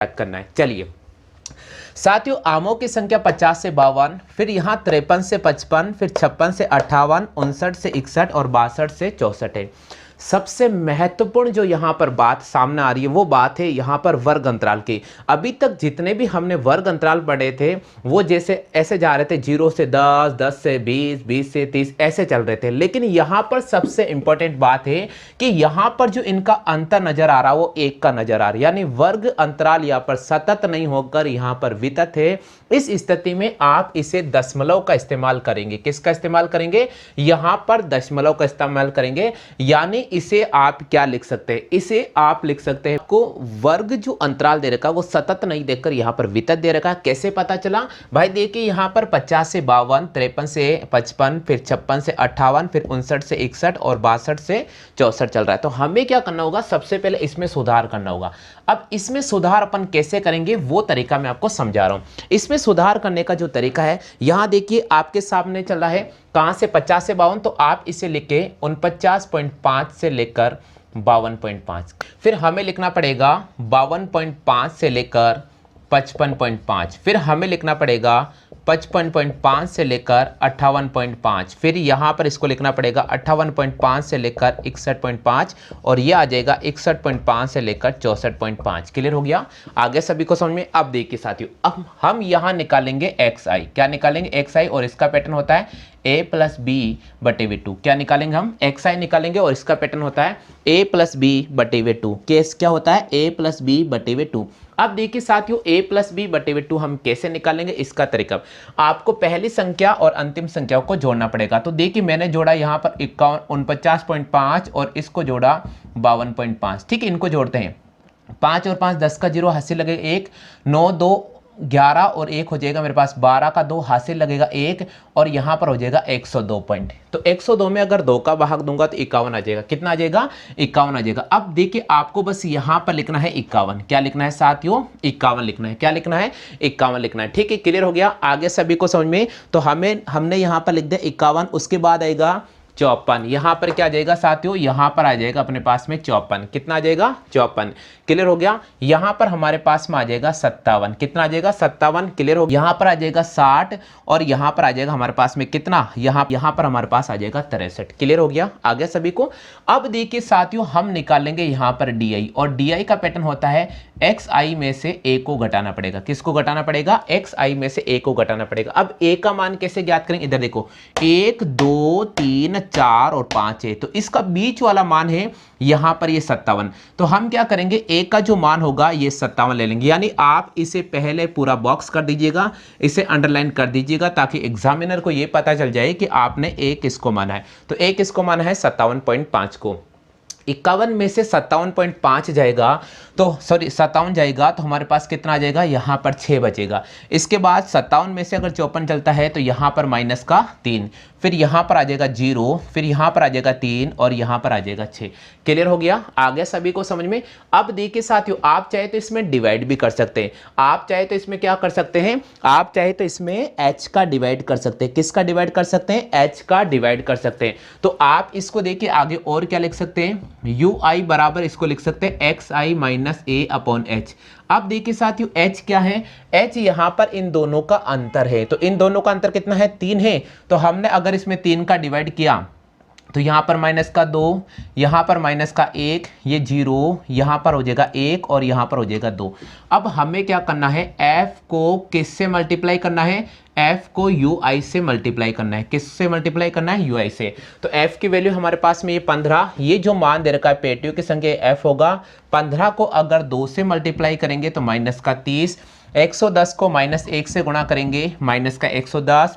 याद करना है। चलिए साथियों, आमों की संख्या 50 से 52, फिर यहाँ 53 से 55, फिर 56 से 58, 59 से 61 और 62 से 64 है। सबसे महत्वपूर्ण जो यहाँ पर बात सामने आ रही है वो बात है यहाँ पर वर्ग अंतराल की। अभी तक जितने भी हमने वर्ग अंतराल पढ़े थे वो जैसे ऐसे जा रहे थे 0 से 10, 10 से 20, 20 से 30 ऐसे चल रहे थे, लेकिन यहाँ पर सबसे इंपॉर्टेंट बात है कि यहाँ पर जो इनका अंतर नजर आ रहा है वो एक का नजर आ रहा है, यानी वर्ग अंतराल यहाँ पर सतत नहीं होकर यहाँ पर वितत है। इस स्थिति में आप इसे दशमलव का इस्तेमाल करेंगे। किसका इस्तेमाल करेंगे? यहाँ पर दशमलव का इस्तेमाल करेंगे, यानी इसे आप क्या लिख सकते हैं? इसे आप लिख सकते हैं को वर्ग जो अंतराल दे रखा है वो सतत नहीं देकर यहाँ पर वितत दे रखा है। कैसे पता चला भाई? देखिए यहाँ पर 50 से 52, 53 से 55, फिर 56 से 58, फिर 59 से 61 और 62 से 64 चल रहा है। तो हमें क्या करना होगा? सबसे पहले इसमें सुधार करना होगा। अब इसमें सुधार अपन कैसे करेंगे वो तरीका मैं आपको समझा रहा हूं। इसमें सुधार करने का जो तरीका है, यहां देखिए आपके सामने चल रहा है कहां से 50 से 52, तो आप इसे लिखे 49.5 से लेकर 52.5, फिर हमें लिखना पड़ेगा 52.5 से लेकर 55.5, फिर हमें लिखना पड़ेगा 55.5 से लेकर 58.5, फिर यहाँ पर इसको लिखना पड़ेगा 58.5 से लेकर 61.5 और ये आ जाएगा 61.5 से लेकर 64.5। क्लियर हो गया? आगे सभी को समझ में? अब देखिए साथियों, अब हम यहाँ निकालेंगे xi। क्या निकालेंगे? xi, और इसका पैटर्न होता है a प्लस बी बटे वे 2। क्या निकालेंगे हम? xi निकालेंगे और इसका पैटर्न होता है a प्लस बी बटे वे 2। केस क्या होता है? a प्लस बी बटे वे 2। अब देखिए साथियों, a प्लस बी बटे वे 2 हम कैसे निकालेंगे? इसका तरीका, आपको पहली संख्या और अंतिम संख्या को जोड़ना पड़ेगा। तो देखिए मैंने जोड़ा यहाँ पर 49.5 और इसको जोड़ा 52.5। ठीक है, इनको जोड़ते हैं। 5 और 5 10 का 0, हासिल लगेगा 1, 9 2 11 और 1 हो जाएगा मेरे पास 12 का 2, हासिल लगेगा 1 और यहाँ पर हो जाएगा 102 पॉइंट। तो 102 में अगर 2 का भाग दूंगा तो 51 आ जाएगा। कितना आ जाएगा? 51 आ जाएगा। अब देखिए आपको बस यहाँ पर लिखना है 51। क्या लिखना है साथियों? 51 लिखना है। क्या लिखना है? 51 लिखना है। ठीक है, क्लियर हो गया? आगे सभी को समझ में? तो हमने यहाँ पर लिख दिया 51, उसके बाद आएगा 54। यहां पर क्या आ जाएगा साथियों? यहां पर आ जाएगा अपने पास में 54। कितना आ जाएगा? 54। क्लियर हो गया? यहां पर हमारे पास में आ जाएगा 57। कितना आ जाएगा? 57। क्लियर हो गया? यहां पर आ जाएगा 60 और यहां पर आ जाएगा हमारे पास में कितना? यहां पर हमारे पास आ जाएगा 63। क्लियर हो गया? आगे सभी को? अब देखिए साथियों, हम निकालेंगे यहां पर डी और डी का पैटर्न होता है xi में से a को घटाना पड़ेगा। किसको घटाना पड़ेगा? xi में से a को घटाना पड़ेगा। अब a का मान कैसे ज्ञात करेंगे? इधर देखो 1 2 3 4 और 5 है, तो इसका बीच वाला मान है यहां पर ये 57। तो हम क्या करेंगे? a का जो मान होगा ये 57 ले लेंगे। यानी आप इसे पहले पूरा बॉक्स कर दीजिएगा, इसे अंडरलाइन कर दीजिएगा ताकि एग्जामिनर को ये पता चल जाए कि आपने a किसको माना है। तो a किसको माना है? 57.5 को। 51 में से 57.5 जाएगा तो सॉरी 57 जाएगा तो हमारे पास कितना आ जाएगा? यहाँ पर 6 बचेगा। इसके बाद 57 में से अगर 54 चलता है तो यहाँ पर माइनस का 3, फिर यहाँ पर आ जाएगा 0, फिर यहाँ पर आ जाएगा 3 और यहाँ पर आ जाएगा 6। क्लियर हो गया? आ गया सभी को समझ में? अब देखिए साथियों, आप चाहे तो इसमें डिवाइड भी कर सकते हैं। आप चाहे तो इसमें क्या कर सकते हैं? आप चाहे तो इसमें h का डिवाइड कर सकते हैं। किसका डिवाइड कर सकते हैं? h का डिवाइड कर सकते हैं। तो आप इसको देखिए आगे और क्या लिख सकते हैं? ui बराबर इसको लिख सकते हैं xi minus a upon h। अब देखिए साथियों, h क्या है? h यहां पर इन दोनों का अंतर है। तो इन दोनों का अंतर कितना है? 3 है। तो हमने अगर इसमें 3 का डिवाइड किया तो यहां पर माइनस का 2, यहां पर माइनस का 1, ये 0, यहां पर हो जाएगा 1 और यहां पर हो जाएगा 2। अब हमें क्या करना है? f को किससे मल्टीप्लाई करना है? f को ui से मल्टीप्लाई करना है। किससे मल्टीप्लाई करना है? ui से। तो f की वैल्यू हमारे पास में ये 15, ये जो मान दे रखा है पेटियों की संख्या f होगा। 15 को अगर 2 से मल्टीप्लाई करेंगे तो माइनस का 30, 110 को माइनस 1 से गुणा करेंगे माइनस का 110,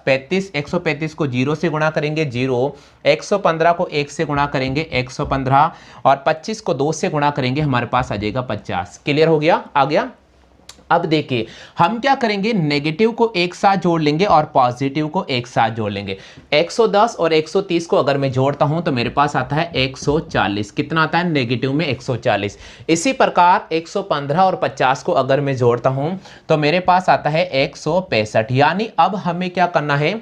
135 को 0 से गुणा करेंगे 0, 115 को 1 से गुणा करेंगे 115 और 25 को 2 से गुणा करेंगे हमारे पास आ जाएगा 50। क्लियर हो गया? आ गया? अब देखिए हम क्या करेंगे? नेगेटिव को एक साथ जोड़ लेंगे और पॉजिटिव को एक साथ जोड़ लेंगे। 110 और 130 को अगर मैं जोड़ता हूं तो मेरे पास आता है 140। कितना आता है? नेगेटिव में 140। इसी प्रकार 115 और 50 को अगर मैं जोड़ता हूं तो मेरे पास आता है 165। यानी अब हमें क्या करना है?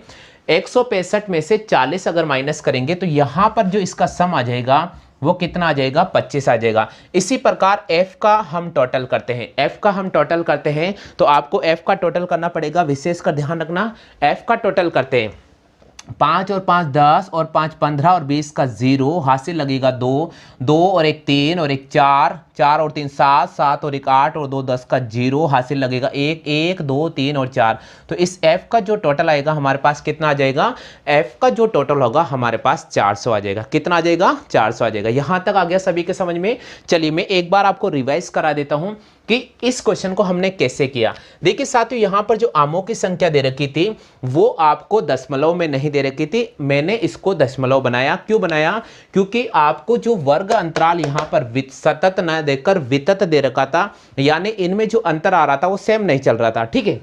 165 में से 40 अगर माइनस करेंगे तो यहां पर जो इसका सम आ जाएगा वो कितना आ जाएगा 25 आ जाएगा। इसी प्रकार f का हम टोटल करते हैं, f का हम टोटल करते हैं तो आपको f का टोटल करना पड़ेगा, विशेष कर ध्यान रखना। f का टोटल करते हैं 5 और 5 10 और 5 15 और 20 का 0, हासिल लगेगा 2, 2 और 1 3 और 1 4, 4 और 3 7, 7 और 1 8 और 2 10 का 0, हासिल लगेगा 1, 1 2 3 और 4। तो इस f का जो टोटल आएगा हमारे पास कितना आ जाएगा, f का जो टोटल होगा हमारे पास 400 आ जाएगा। कितना आ जाएगा, 400 आ जाएगा। यहां तक आ गया सभी के समझ में। चलिए मैं एक बार आपको रिवाइज करा देता हूं कि इस क्वेश्चन को हमने कैसे किया। देखिए साथियों, यहां पर जो आमों की संख्या दे रखी थी वो आपको दशमलव में नहीं दे रखी थी, मैंने इसको दशमलव बनाया। क्यों बनाया, क्योंकि आपको जो वर्ग अंतराल यहां पर सतत न देकर वितत दे रखा था, यानी इनमें जो अंतर आ रहा था वो सेम नहीं चल रहा था। ठीक है,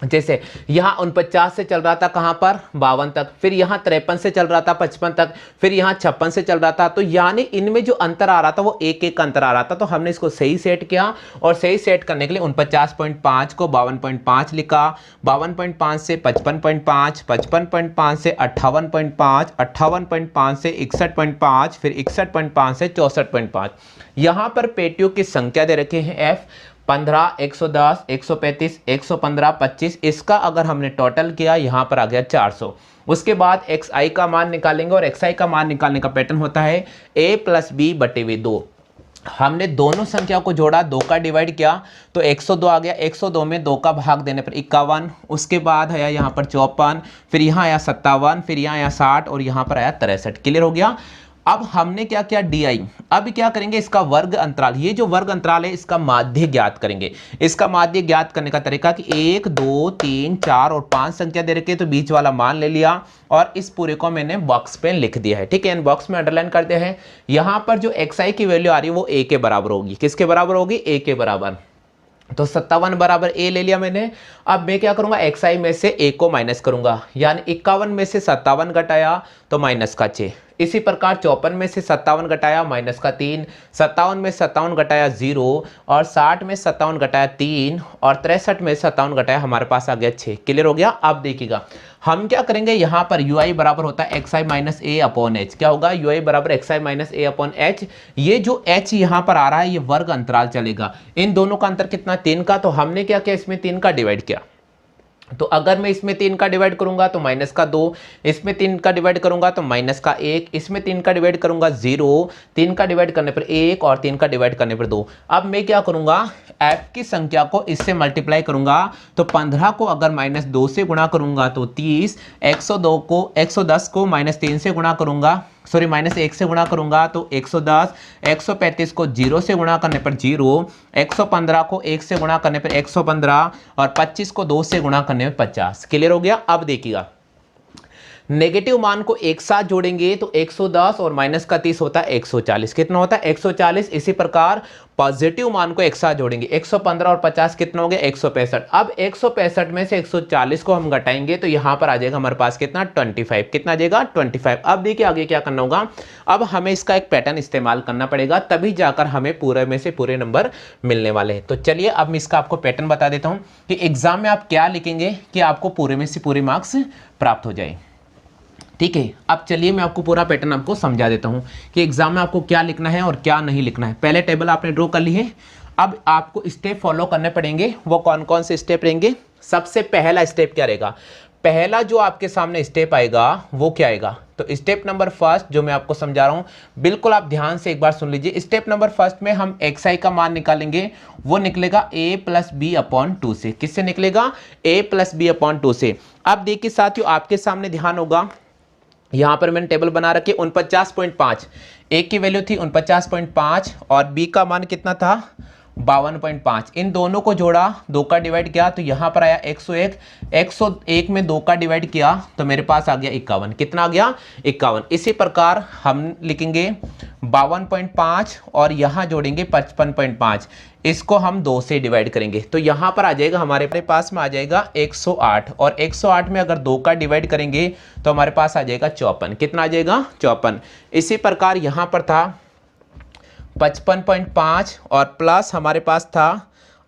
जैसे यहाँ 49 से चल रहा था कहां पर 52 तक, फिर यहाँ 53 से चल रहा था 55 तक, फिर यहाँ 56 से चल रहा था। तो यानी इनमें जो अंतर आ रहा था वो एक एक अंतर आ रहा था। तो हमने इसको सही सेट किया और सही सेट करने के लिए 49.5 को 52.5 लिखा, 52.5 से 55.5, 55.5 से 58.5, 58.5 से 61.5, फिर 61.5 से 64.5। यहां पर पेटियों की संख्या दे रखे हैं f 15, 110, 135, 115, 25। इसका अगर हमने टोटल किया यहाँ पर आ गया 400। उसके बाद xi का मान निकालेंगे और xi का मान निकालने का पैटर्न होता है a + b / 2। हमने दोनों संख्या को जोड़ा, 2 का डिवाइड किया तो 102 आ गया। 102 में 2 का भाग देने पर 51, उसके बाद आया यहाँ पर 54, फिर यहाँ आया 57, फिर यहाँ आया 60 और यहाँ पर आया 63। क्लियर हो गया। अब हमने क्या किया, डी। अब क्या करेंगे, इसका वर्ग अंतराल, ये जो वर्ग अंतराल है इसका माध्य ज्ञात करेंगे। इसका माध्य ज्ञात करने का तरीका कि 1 2 3 4 और 5 संख्या दे रखी है तो बीच वाला मान ले लिया और इस पूरे को मैंने बॉक्स पे लिख दिया है। ठीक है, इन बॉक्स में अंडरलाइन करते हैं। यहां पर जो xi की वैल्यू आ रही है वो a के बराबर होगी। किसके बराबर होगी, a के बराबर। तो 57 बराबर a ले लिया मैंने। अब मैं क्या करूंगा, xi में से a को माइनस करूंगा, यानी 51 में से 57 घटाया तो माइनस का 6। इसी प्रकार 54 में से 57 घटाया माइनस का 3, 57 में 57 घटाया 0 और 60 में 57 घटाया 3 और 63 में 57 घटाया हमारे पास आ गया 6। क्लियर हो गया। अब देखिएगा हम क्या करेंगे, यहाँ पर ui बराबर होता है xi minus a upon h। क्या होगा, ui बराबर xi minus a upon h। ये जो h यहाँ पर आ रहा है ये वर्ग अंतराल चलेगा। इन दोनों का अंतर कितना, 3 का। तो हमने क्या किया, इसमें 3 का डिवाइड किया। तो अगर मैं इसमें 3 का डिवाइड करूंगा तो माइनस का 2, इसमें 3 का डिवाइड करूंगा तो माइनस का 1, इसमें 3 का डिवाइड करूंगा 0, 3 का डिवाइड करने पर 1 और 3 का डिवाइड करने पर 2। अब मैं क्या करूंगा, f की संख्या को इससे मल्टीप्लाई करूंगा तो 15 को अगर माइनस 2 से गुणा करूंगा तो 30, 110 को माइनस 3 से गुणा करूंगा, सॉरी माइनस 1 से गुणा करूंगा तो 110, 135 को 0 से गुणा करने पर 0, 115 को 1 से गुणा करने पर 115 और 25 को 2 से गुणा करने पर 50। क्लियर हो गया। अब देखिएगा नेगेटिव मान को एक साथ जोड़ेंगे तो 110 और माइनस का 30 होता है 140। कितना होता है 140। इसी प्रकार पॉजिटिव मान को एक साथ जोड़ेंगे 115 और 50 कितना हो गया 165। अब 165 में से 140 को हम घटाएंगे तो यहां पर आ जाएगा हमारे पास कितना 25। कितना आ जाएगा 25। अब देखिए आगे क्या करना होगा, अब हमें इसका एक पैटर्न इस्तेमाल करना पड़ेगा, तभी जाकर हमें पूरे में से पूरे नंबर मिलने वाले हैं। तो चलिए अब मैं इसका आपको पैटर्न बता देता हूं कि एग्जाम में आप क्या लिखेंगे कि आपको पूरे में से पूरे मार्क्स प्राप्त हो जाए। ठीक है, अब चलिए मैं आपको पूरा पैटर्न आपको समझा देता हूं कि एग्जाम में आपको क्या लिखना है और क्या नहीं लिखना है। पहले टेबल आपने ड्रॉ कर ली है, अब आपको स्टेप फॉलो करने पड़ेंगे। वो कौन कौन से स्टेप रहेंगे, सबसे पहला स्टेप क्या रहेगा, पहला जो आपके सामने स्टेप आएगा वो क्या आएगा, तो स्टेप नंबर फर्स्ट जो मैं आपको समझा रहा हूं बिल्कुल आप ध्यान से एक बार सुन लीजिए। स्टेप नंबर फर्स्ट में हम xi का मान निकालेंगे, वो निकलेगा a + b अपॉन 2 से। किससे निकलेगा, a + b अपॉन 2 से। अब देखिए साथियों आपके सामने ध्यान होगा, यहां पर मैंने टेबल बना रखी 49.5, एक की वैल्यू थी 49.5 और b का मान कितना था 52.5। इन दोनों को जोड़ा, 2 का डिवाइड किया तो यहां पर आया 101, 101 में 2 का डिवाइड किया तो मेरे पास आ गया 51। कितना आ गया 51। इसी प्रकार हम लिखेंगे 52.5 और यहां जोड़ेंगे 55.5, इसको हम 2 से डिवाइड करेंगे तो यहां पर आ जाएगा हमारे पास में आ जाएगा 108 और 108 में अगर 2 का डिवाइड करेंगे तो हमारे पास आ जाएगा 54। कितना आ जाएगा 54। इसी प्रकार यहां पर था 55.5 और प्लस हमारे पास था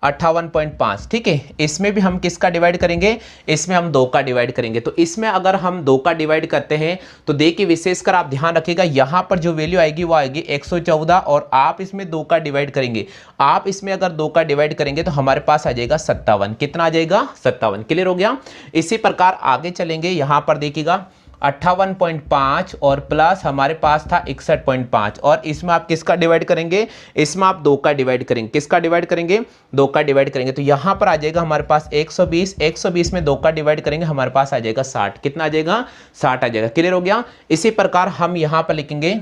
58.5। ठीक है, इसमें भी हम किसका डिवाइड करेंगे, इसमें हम 2 का डिवाइड करेंगे। तो इसमें अगर हम 2 का डिवाइड करते हैं तो देखिए विशेषकर आप ध्यान रखिएगा, यहां पर जो वैल्यू आएगी वो आएगी 114 और आप इसमें 2 का डिवाइड करेंगे। आप इसमें अगर 2 का डिवाइड करेंगे तो हमारे पास आ जाएगा 57। कितना आ जाएगा, 57। क्लियर हो गया। इसी प्रकार आगे चलेंगे, यहां पर देखिएगा 58.5 और प्लस हमारे पास था 61.5 और इसमें आप किसका डिवाइड करेंगे, इसमें आप 2 का डिवाइड करेंगे। किसका डिवाइड करेंगे, 2 का डिवाइड करेंगे। तो यहां पर आ जाएगा हमारे पास 120, 120 में 2 का डिवाइड करेंगे हमारे पास आ जाएगा 60। कितना आ जाएगा, 60 आ जाएगा। क्लियर हो गया। इसी प्रकार हम यहां पर लिखेंगे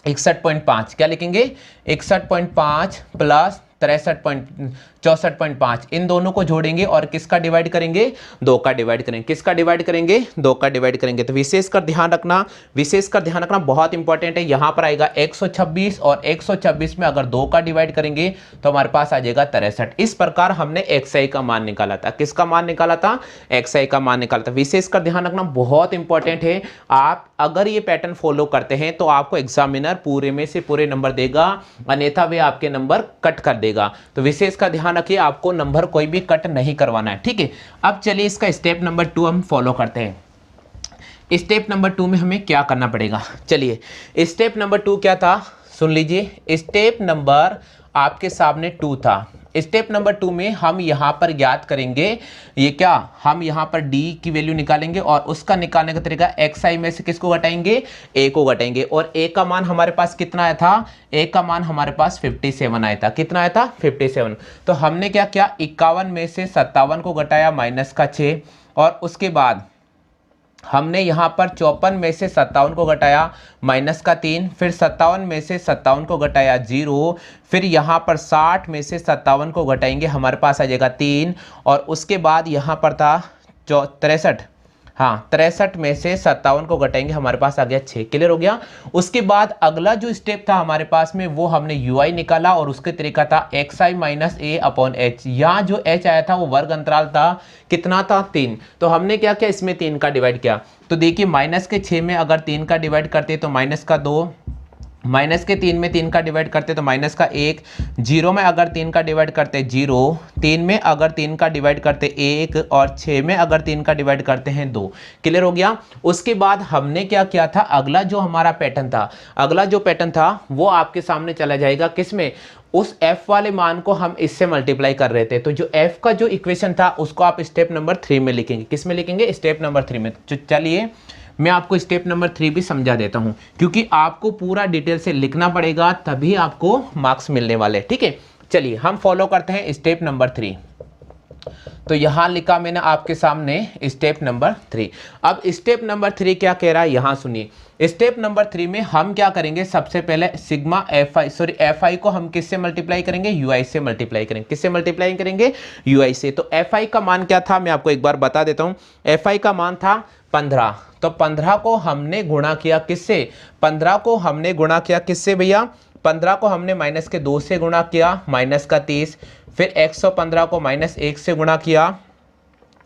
61.5, क्या लिखेंगे 61.5 प्लस 64.5, इन दोनों को जोड़ेंगे और किसका डिवाइड करेंगे, 2 का डिवाइड करेंगे। किसका डिवाइड करेंगे, 2 का डिवाइड करेंगे। तो विशेषकर ध्यान रखना बहुत इंपॉर्टेंट है। यहां पर आएगा 126 और 126 में अगर 2 का डिवाइड करेंगे तो हमारे पास आ जाएगा 63। इस प्रकार हमने xi का मान निकाला था। किसका मान निकाला था, xi का मान निकाला था। विशेषकर ध्यान रखना बहुत इंपॉर्टेंट है। आप अगर ये पैटर्न फॉलो करते हैं तो आपको एग्जामिनर पूरे में से पूरे नंबर देगा, अन्यथा वे आपके नंबर कट कर देगा। तो विशेष का ध्यान रखिए, आपको नंबर कोई भी कट नहीं करवाना है। ठीक है, अब चलिए इसका स्टेप नंबर 2 हम फॉलो करते हैं। स्टेप नंबर 2 में हमें क्या करना पड़ेगा, चलिए स्टेप नंबर 2 क्या था सुन लीजिए। स्टेप नंबर आपके सामने 2 था। स्टेप नंबर 2 में हम यहां पर ज्ञात करेंगे ये क्या, हम यहां पर d की वैल्यू निकालेंगे और उसका निकालने का तरीका xi में से किसको घटाएंगे, a को घटाएंगे। और a का मान हमारे पास कितना आया था, a का मान हमारे पास 57 आया था। कितना आया था, 57। तो हमने क्या किया, 51 में से 57 को घटाया -6 और उसके बाद हमने यहां पर 54 में से 57 को घटाया -3, फिर 57 में से 57 को घटाया 0, फिर यहां पर 60 में से 57 को घटाएंगे हमारे पास आ जाएगा 3 और उसके बाद यहां पर था 63, हाँ 63 में से 57 को घटाएंगे हमारे पास आ गया 6। क्लियर हो गया। उसके बाद अगला जो स्टेप था हमारे पास में वो हमने ui निकाला और उसके तरीका था xi minus a upon h। यहाँ जो h आया था वो वर्ग अंतराल था, कितना था, 3। तो हमने क्या किया, इसमें 3 का डिवाइड किया। तो देखिए -6 में अगर 3 का डिवाइड करते तो -2, -3 में 3 का डिवाइड करते तो -1, 0 में अगर 3 का डिवाइड करते 0, 3 में अगर 3 का डिवाइड करते 1 और 6 में अगर 3 का डिवाइड करते हैं 2। क्लियर हो गया। उसके बाद हमने क्या किया था, अगला जो हमारा पैटर्न था वो आपके सामने चला जाएगा किसमें, उस f वाले मान को हम इससे मल्टीप्लाई कर रहे थे। तो जो f का जो इक्वेशन था उसको आप स्टेप नंबर 3 में लिखेंगे। किस में लिखेंगे, स्टेप नंबर 3 में। चलिए मैं आपको स्टेप नंबर 3 भी समझा देता हूं, क्योंकि आपको पूरा डिटेल से लिखना पड़ेगा तभी आपको मार्क्स मिलने वाले। ठीक है, चलिए हम फॉलो करते हैं स्टेप नंबर 3। तो यहां लिखा मैंने आपके सामने स्टेप नंबर 3। अब स्टेप नंबर 3 क्या कह रहा है, यहां सुनिए। स्टेप नंबर 3 में हम क्या करेंगे, सबसे पहले सिग्मा fi को हम किससे मल्टीप्लाई करेंगे, ui से मल्टीप्लाई करेंगे। किससे मल्टीप्लाई करेंगे, ui से। तो fi का मान क्या था, मैं आपको एक बार बता देता हूं। fi का मान था 15। तो 15 को हमने गुणा किया किससे, 15 को हमने गुणा किया किससे भैया, 15 को हमने -2 से गुणा किया -30, फिर 115 को -1 से गुणा किया,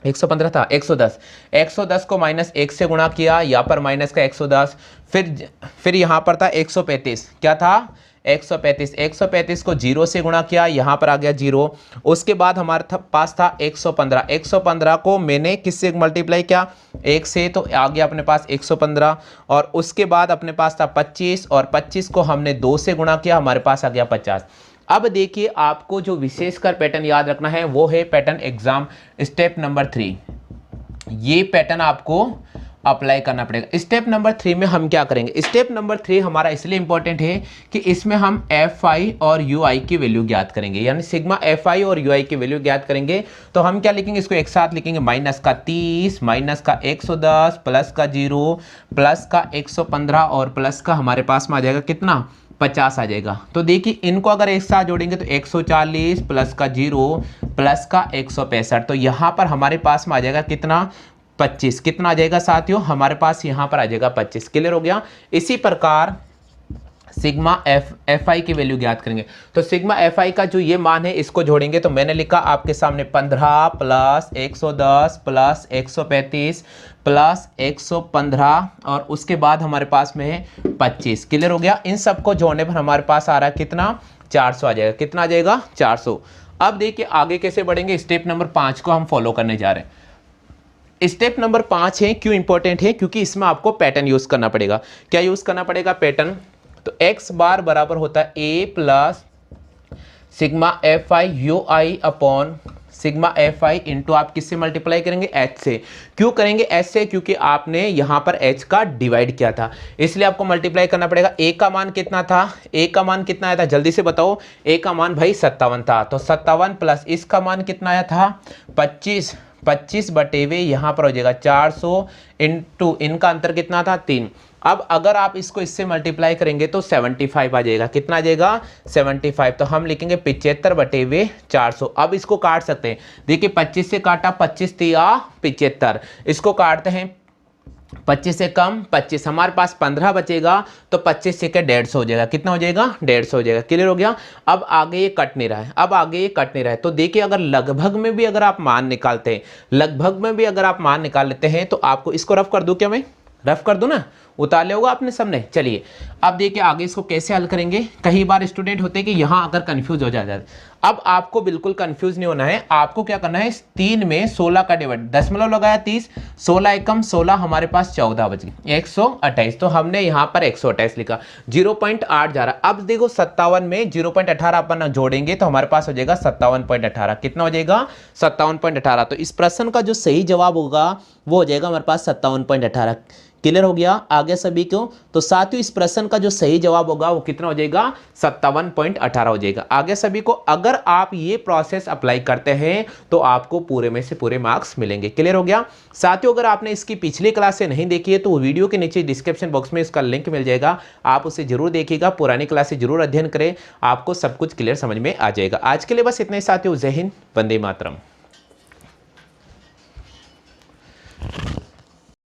115 था 110, 110 को -1 से गुणा किया, यहाँ पर माइनस का 110, फिर यहाँ पर था 135, क्या था 135, 135 को 0 से गुणा किया, यहाँ पर आ गया 0। उसके बाद हमारे पास था 115, 115 को मैंने किससे मल्टीप्लाई किया, 1 से, तो आ गया अपने पास 115। और उसके बाद अपने पास था 25 और 25 को हमने 2 से गुणा किया, हमारे पास आ गया 50। अब देखिए आपको जो विशेषकर पैटर्न याद रखना है वो है पैटर्न एग्जाम स्टेप नंबर 3। ये पैटर्न आपको अप्लाई करना पड़ेगा। स्टेप नंबर 3 में हम क्या करेंगे, स्टेप नंबर 3 हमारा इसलिए इंपॉर्टेंट है कि इसमें हम fi और ui की वैल्यू ज्ञात करेंगे, यानी सिग्मा fi और ui की वैल्यू ज्ञात करेंगे। तो हम क्या लिखेंगे, इसको एक साथ लिखेंगे, -30, -110, +0, +115 और प्लस का हमारे पास में आ जाएगा कितना, 50 आ जाएगा। तो देखिए इनको अगर एक साथ जोड़ेंगे तो 140 +0 +165। तो यहाँ पर हमारे पास में आ जाएगा कितना, 25। कितना आ जाएगा साथियों, हमारे पास यहाँ पर आ जाएगा 25। क्लियर हो गया। इसी प्रकार सिग्मा fi की वैल्यू ज्ञात करेंगे। तो सिग्मा fi का जो ये मान है इसको जोड़ेंगे, तो मैंने लिखा आपके सामने 15 + 110 + 135 + 115 और उसके बाद हमारे पास में है 25। क्लियर हो गया। इन सबको जोड़ने पर हमारे पास आ रहा है कितना, 400 आ जाएगा। कितना आ जाएगा, 400। अब देखिए आगे कैसे बढ़ेंगे, स्टेप नंबर 5 को हम फॉलो करने जा रहे हैं। स्टेप नंबर 5 है, क्यों इंपॉर्टेंट है, क्योंकि इसमें आपको पैटर्न यूज करना पड़ेगा। क्या यूज करना पड़ेगा, पैटर्न। तो एक्स बार बराबर होता है A plus sigma F I U I upon sigma F I into आप किससे मल्टीप्लाई करेंगे, एच से। क्यों करेंगे एच से, क्योंकि आपने यहां पर एच का डिवाइड किया था, इसलिए आपको मल्टीप्लाई करना पड़ेगा। ए का मान कितना था, ए का मान कितना आया था, जल्दी से बताओ। ए का मान भाई 57 था, तो 57 प्लस इसका मान कितना आया था 25, 25 बटे हुए यहां पर हो जाएगा 400 इंटू इनका अंतर कितना था 3। अब अगर आप इसको इससे मल्टीप्लाई करेंगे तो 75 आ जाएगा। कितना आ जाएगा 75, तो हम लिखेंगे 75 बटे हुए 400। अब इसको काट सकते हैं, देखिए 25 से काटा 25 तिया 75, इसको काटते हैं 25 से कम 25, हमारे पास 15 बचेगा, तो 25 से 150 हो जाएगा। कितना हो जाएगा 150 हो जाएगा। क्लियर हो गया। अब आगे ये कट नहीं रहा है, अब आगे ये कट नहीं रहा है, तो देखिए अगर लगभग में भी अगर आप मान निकालते हैं, लगभग में भी अगर आप मान निकाल लेते हैं, तो आपको इसको रफ कर दूं, क्या मैं रफ कर दूं ना, उतार ले होगा आपने सबने। चलिए अब देखिए आगे इसको कैसे हल करेंगे। कई बार स्टूडेंट होते हैं कि यहां आकर कंफ्यूज हो जाता है। अब आपको बिल्कुल कंफ्यूज नहीं होना है, आपको क्या करना है, 3 में 16 का डिवाइड, दशमलव लगाया 30, 16 एकम 16, हमारे पास 14 बच गए 128, तो हमने यहां पर 128 लिखा, 0.8 जा रहा। अब देखो 57 में 0.18 अपन जोड़ेंगे तो हमारे पास हो जाएगा 57.18। कितना हो जाएगा 57.18। तो इस प्रश्न का जो सही जवाब होगा वो हो जाएगा हमारे पास 57.18। क्लियर हो गया आगे सभी को। तो साथियों इस प्रश्न का जो सही जवाब होगा वो कितना हो जाएगा 57.18 हो जाएगा। आगे सभी को अगर आप ये प्रोसेस अप्लाई करते हैं तो आपको पूरे में से पूरे मार्क्स मिलेंगे। क्लियर हो गया साथियों। अगर आपने इसकी पिछली क्लासें नहीं देखी है तो वीडियो के नीचे डिस्क्रिप्शन बॉक्स में इसका लिंक मिल जाएगा, आप उसे जरूर देखिएगा, पुरानी क्लासें जरूर अध्ययन करें, आपको सब कुछ क्लियर समझ में आ जाएगा। आज के लिए बस इतने साथियों, जय हिंद, वंदे मातरम।